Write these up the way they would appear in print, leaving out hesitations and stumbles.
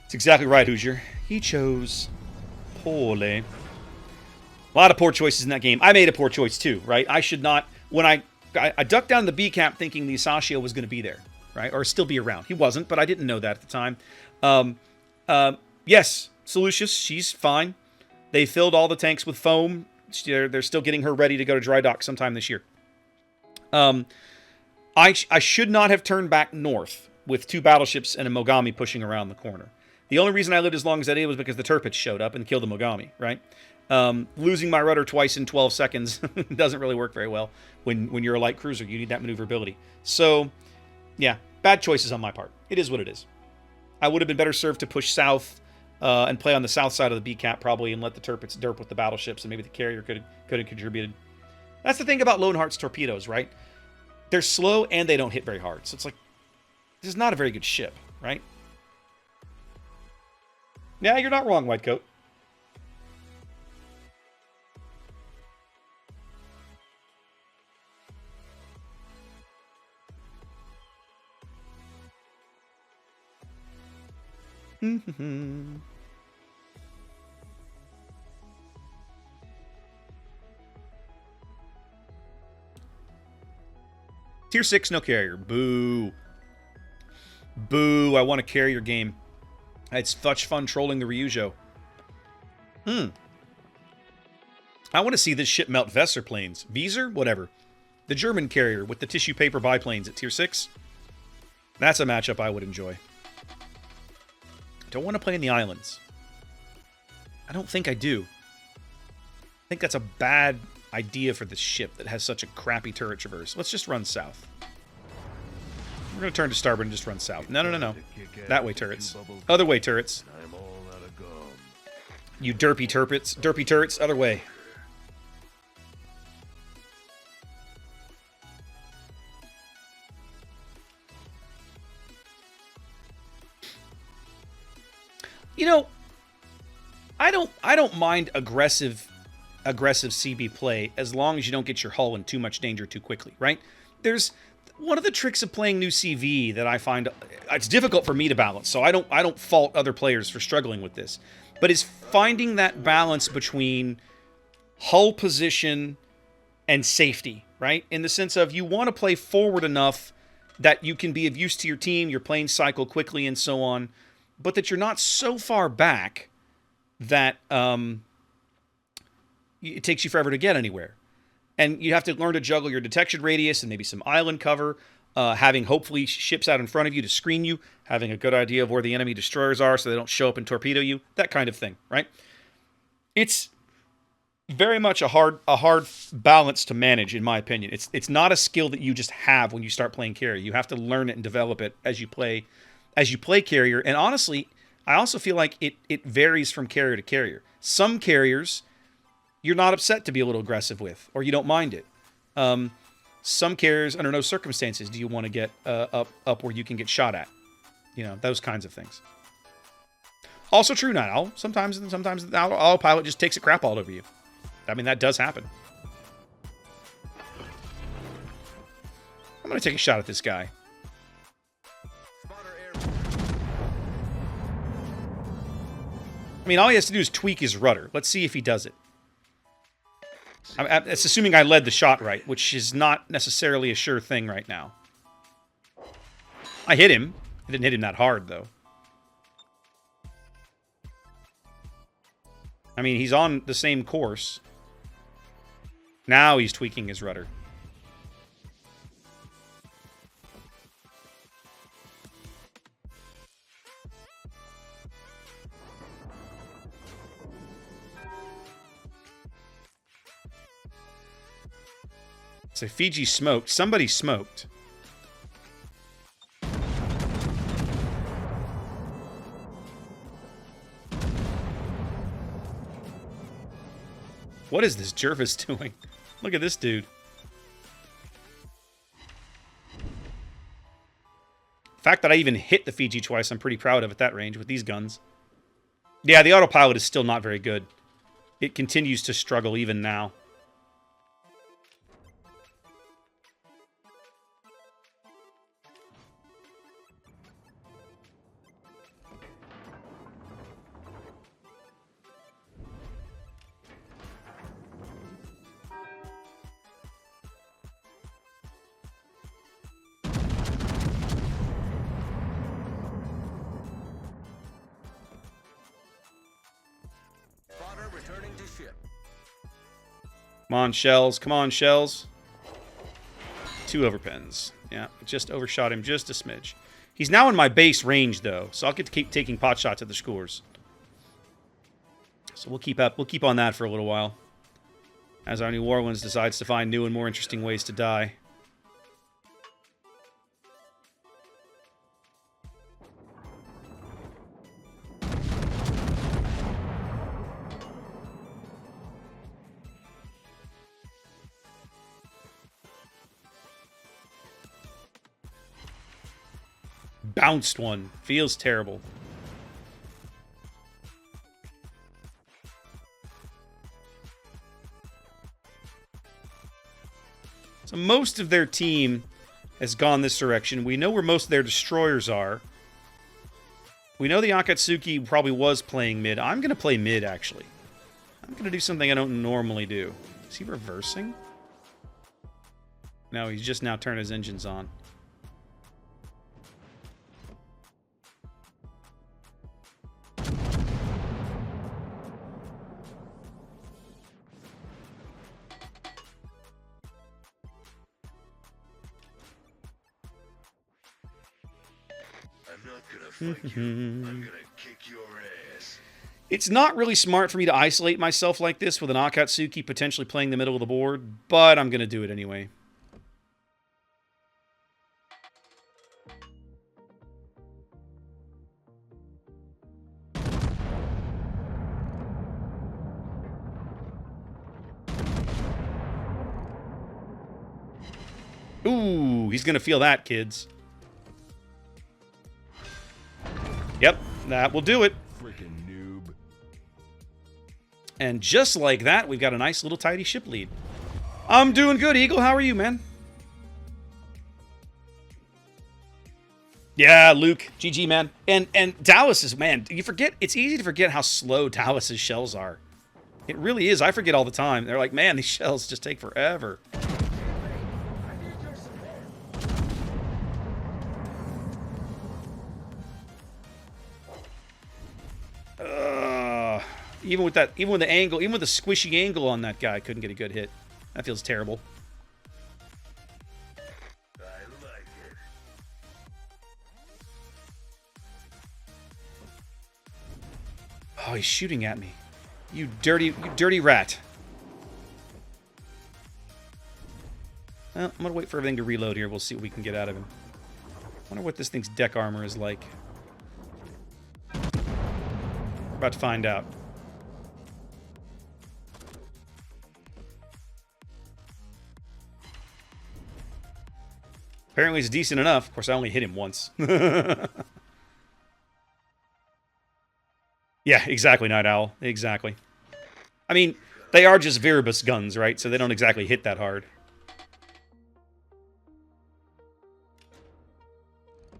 It's exactly right, Hoosier. He chose poorly. A lot of poor choices in that game. I made a poor choice too, right? I should not. When I ducked down the B camp thinking the Asashio was going to be there, right, or still be around. He wasn't, but I didn't know that at the time. Um, yes, Seleucus, she's fine. They filled all the tanks with foam. They're still getting her ready to go to dry dock sometime this year. I should not have turned back north with 2 battleships and a Mogami pushing around the corner. The only reason I lived as long as I did was because the Tirpitz showed up and killed the Mogami, right? Losing my rudder twice in 12 seconds doesn't really work very well when you're a light cruiser. You need that maneuverability. So, yeah, bad choices on my part. It is what it is. I would have been better served to push south and play on the south side of the B cap probably and let the Tirpitz derp with the battleships, and maybe the carrier could have contributed. That's the thing about Loneheart's torpedoes, right? They're slow and they don't hit very hard. So it's like, this is not a very good ship, right? Yeah, you're not wrong, Whitecoat. Tier 6, no carrier. Boo. Boo, I want a carrier game. It's such fun trolling the Ryujo. I want to see this ship melt Vesser planes. Weser? Whatever. The German carrier with the tissue paper biplanes at Tier 6. That's a matchup I would enjoy. I don't want to play in the islands. I don't think I do. I think that's a bad idea for this ship that has such a crappy turret traverse. Let's just run south. We're going to turn to starboard and just run south. No. That way, turrets. Other way, turrets. You derpy turpits. Derpy turrets, other way. You know, I don't mind aggressive CB play as long as you don't get your hull in too much danger too quickly, right? There's one of the tricks of playing new CV that I find it's difficult for me to balance, so I don't fault other players for struggling with this, but is finding that balance between hull position and safety, right? In the sense of you want to play forward enough that you can be of use to your team, your planes cycle quickly and so on, but that you're not so far back that it takes you forever to get anywhere. And you have to learn to juggle your detection radius and maybe some island cover, having hopefully ships out in front of you to screen you, having a good idea of where the enemy destroyers are so they don't show up and torpedo you, that kind of thing, right? It's very much a hard balance to manage, in my opinion. It's not a skill that you just have when you start playing carrier. You have to learn it and develop it as you play carrier. And honestly, I also feel like it varies from carrier to carrier. Some carriers you're not upset to be a little aggressive with, or you don't mind it. Some carriers, under no circumstances do you want to get up where you can get shot at. You know, those kinds of things. Also true, Night Owl. Sometimes the autopilot just takes a crap all over you. I mean, that does happen. I'm going to take a shot at this guy. I mean, all he has to do is tweak his rudder. Let's see if he does it. It's assuming I led the shot right, which is not necessarily a sure thing right now. I hit him. I didn't hit him that hard, though. I mean, he's on the same course. Now he's tweaking his rudder. So Fiji smoked. Somebody smoked. What is this Jervis doing? Look at this dude. The fact that I even hit the Fiji twice, I'm pretty proud of at that range with these guns. Yeah, the autopilot is still not very good. It continues to struggle even now. Come on, shells. Come on, shells. 2 overpens. Yeah, just overshot him just a smidge. He's now in my base range, though, so I'll get to keep taking pot shots at the scores. So we'll keep up. We'll keep on that for a little while, as our New Orleans decides to find new and more interesting ways to die. Bounced one. Feels terrible. So most of their team has gone this direction. We know where most of their destroyers are. We know the Akatsuki probably was playing mid. I'm going to play mid, actually. I'm going to do something I don't normally do. Is he reversing? No, he's just now turned his engines on. I'm gonna kick your ass. It's not really smart for me to isolate myself like this with an Akatsuki potentially playing the middle of the board, but I'm going to do it anyway. Ooh, he's going to feel that, kids. Yep, that will do it. Freaking noob. And just like that, we've got a nice little tidy ship lead. I'm doing good, Eagle. How are you, man? Yeah, Luke. GG, man. And Dallas's, man, you forget, it's easy to forget how slow Dallas's shells are. It really is. I forget all the time. They're like, man, these shells just take forever. Even with the angle, even with the squishy angle on that guy, I couldn't get a good hit. That feels terrible. I like it. Oh, he's shooting at me. You dirty rat. Well, I'm gonna wait for everything to reload here. We'll see what we can get out of him. Wonder what this thing's deck armor is like. We're about to find out. Apparently it's decent enough. Of course, I only hit him once. Yeah, exactly, Night Owl. Exactly. I mean, they are just Viribus guns, right? So they don't exactly hit that hard.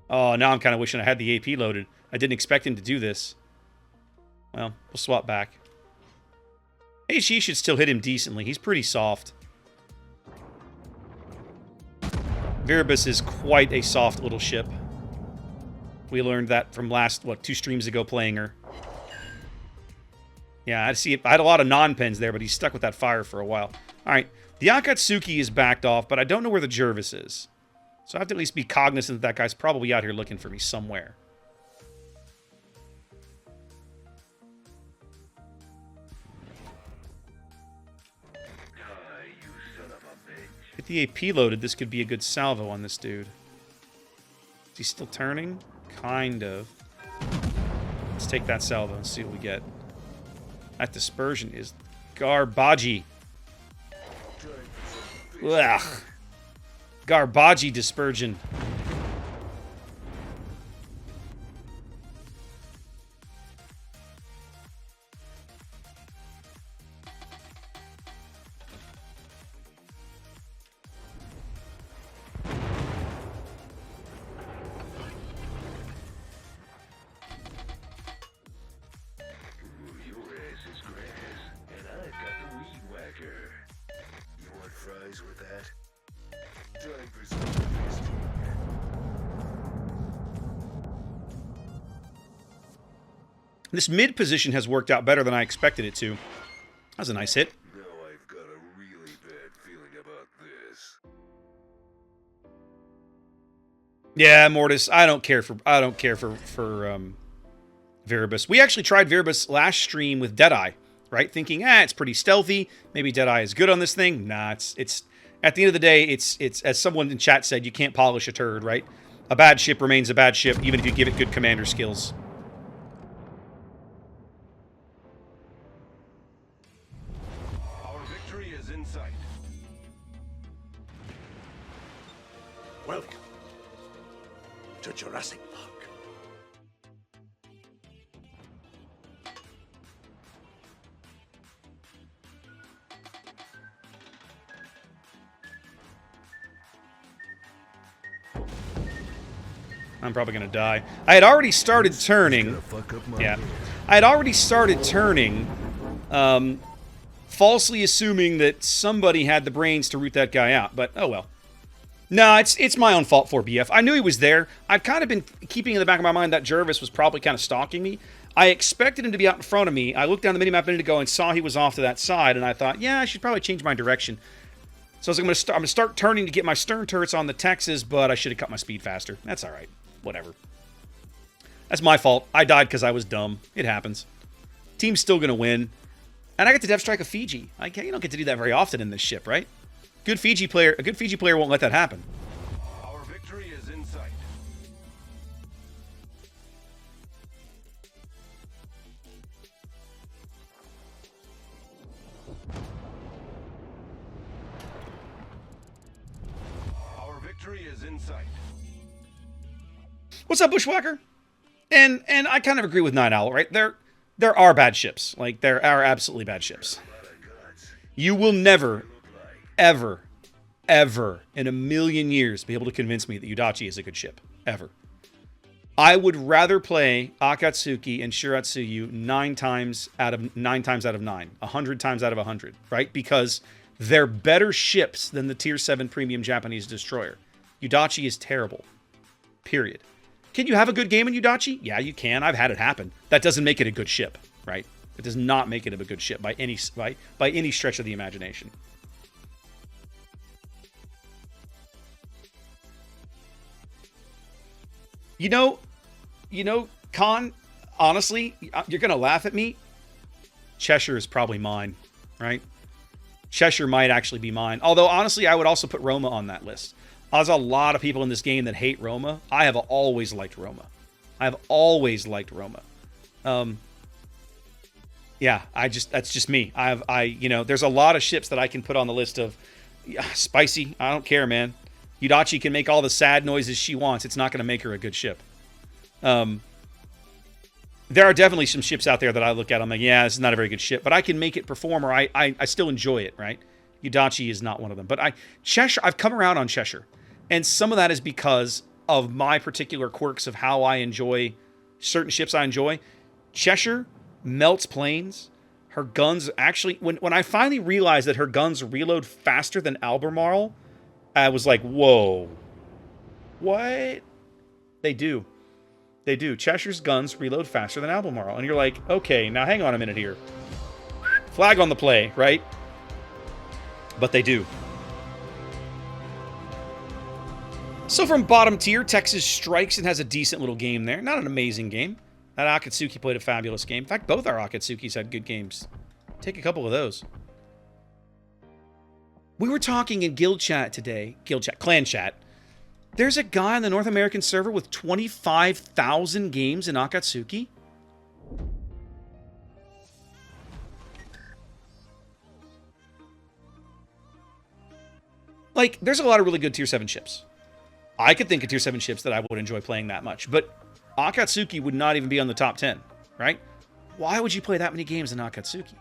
Oh, now I'm kind of wishing I had the AP loaded. I didn't expect him to do this. Well, we'll swap back. HE should still hit him decently. He's pretty soft. Viribus is quite a soft little ship. We learned that from last, 2 streams ago playing her. Yeah, I had a lot of non-pens there, but he's stuck with that fire for a while. Alright, the Akatsuki is backed off, but I don't know where the Jervis is. So I have to at least be cognizant that that guy's probably out here looking for me somewhere. Get the AP loaded, this could be a good salvo on this dude. Is he still turning? Kind of. Let's take that salvo and see what we get. That dispersion is garbagey. Ugh. Garbagey dispersion. This mid position has worked out better than I expected it to. That was a nice hit. Now I've got a really about this? Yeah, Mortis. I don't care for Viribus. We actually tried Viribus last stream with Deadeye, right? Thinking, it's pretty stealthy. Maybe Deadeye is good on this thing. Nah, it's at the end of the day, it's as someone in chat said, you can't polish a turd, right? A bad ship remains a bad ship, even if you give it good commander skills. Our victory is in sight. Welcome to Jurassic Park. I'm probably going to die. I had already started turning. Yeah. I had already started turning, falsely assuming that somebody had the brains to root that guy out, but oh well. No, it's my own fault for BF. I knew he was there. I've kind of been keeping in the back of my mind that Jervis was probably kind of stalking me. I expected him to be out in front of me. I looked down the minimap a minute ago and saw he was off to that side, and I thought, yeah, I should probably change my direction. So I was like, I'm going to start turning to get my stern turrets on the Texas, but I should have cut my speed faster. That's all right. Whatever. That's my fault. I died because I was dumb. It happens. Team's still going to win. And I get to dev strike a Fiji. You don't get to do that very often in this ship, right? A good Fiji player won't let that happen. Our victory is in sight. Our victory is in sight. What's up, Bushwhacker? And I kind of agree with Night Owl, right? There are bad ships. Like, there are absolutely bad ships. You will never, ever, ever in a million years be able to convince me that Yudachi is a good ship. Ever. I would rather play Akatsuki and Shiratsuyu 9 times out of 9, 100 times out of 100, right? Because they're better ships than the Tier 7 premium Japanese destroyer. Yudachi is terrible. Period. Can you have a good game in Yudachi? Yeah, you can. I've had it happen. That doesn't make it a good ship, right? It does not make it a good ship by any stretch of the imagination. You know, Khan, honestly, you're going to laugh at me. Cheshire is probably mine, right? Cheshire might actually be mine. Although, honestly, I would also put Roma on that list. There's a lot of people in this game that hate Roma. I have always liked Roma. Yeah, that's just me. There's a lot of ships that I can put on the list of spicy. I don't care, man. Yudachi can make all the sad noises she wants. It's not going to make her a good ship. There are definitely some ships out there that I look at. I'm like, yeah, this is not a very good ship, but I can make it perform, or I still enjoy it, right? Yudachi is not one of them. But Cheshire, I've come around on Cheshire. And some of that is because of my particular quirks of how I enjoy certain ships I enjoy. Cheshire melts planes. Her guns actually, when I finally realized that her guns reload faster than Albemarle, I was like, whoa. What? They do. They do. Cheshire's guns reload faster than Albemarle. And you're like, okay, now hang on a minute here. Flag on the play, right? But they do. So from bottom tier, Texas strikes and has a decent little game there. Not an amazing game. That Akatsuki played a fabulous game. In fact, both our Akatsukis had good games. Take a couple of those. We were talking in guild chat today. Clan chat. There's a guy on the North American server with 25,000 games in Akatsuki. Like, there's a lot of really good Tier 7 ships. I could think of Tier 7 ships that I would enjoy playing that much, but Akatsuki would not even be on the top 10, right? Why would you play that many games in Akatsuki?